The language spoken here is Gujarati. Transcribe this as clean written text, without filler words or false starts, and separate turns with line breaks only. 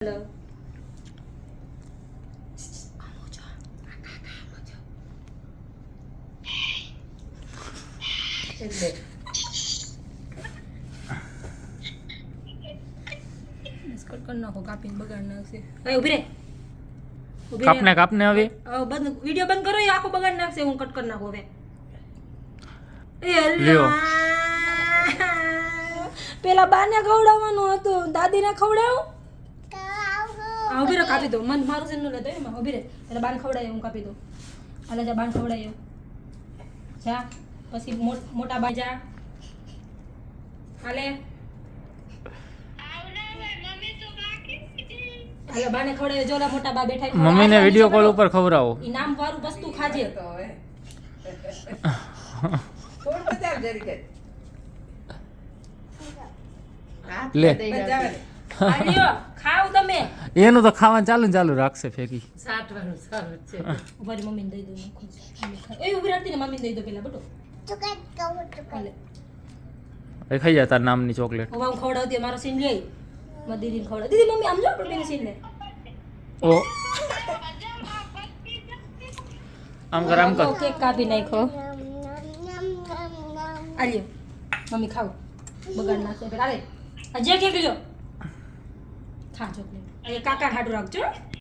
Hello. કટ કરી નાખો, કાપીને બગાડ નાખશે. હવે ઊભી રે.
કાપને હવે
બંધ વિડિયો બંધ કરો, એ આખો બગાડ નાખશે. હું કટ કરી નાખું હવે.
લ્યો.
પેલા બાને ખવડાવવાનું હતું, દાદીને ખવડાવું. ઊભી રે, કાપી દો. મન મારું સેનું લેતો એમાં ઊભી રે. એટલે બાને ખવડાય હું કાપી દઉં. હાલે જા, બાને ખવડાય જા. પછી મોટા બા જા. હાલે હાલે બાને ખવડાય. જોલા મોટા બા બેઠા.
મમ્મીને વિડિયો કોલ ઉપર ખવડાવો.
ઈ નામ વાળું વસ્તુ ખાજે.
લે
આલ્યો ખાવ તમે.
એનું તો ખાવાનું ચાલુ રાખશે ફેંકી.
સાટવાનું સારું છે.
ઉભારી મમ્મીને દઈ દો. એ ઉભી રાખતી ને મમ્મીને દઈ દો પેલા બટો. હાલે
એ ખાઈ જા તાર નામની ચોકલેટ.
હવે હું ખવડાવતી મારો સીન લઈ. મારી દીદીને ખવડાવ. દીદી મમ્મી આમ જો આપણે બેને સીન લે.
ઓ આમ કર
કેક કાપી નાખો. આલ્યો મમ્મી ખાવ. બગાડ નાખો પેલા. હાલે આ જે કેક લ્યો. ખા ચોકલેટ. એ કાકા ખાટું રાખજો.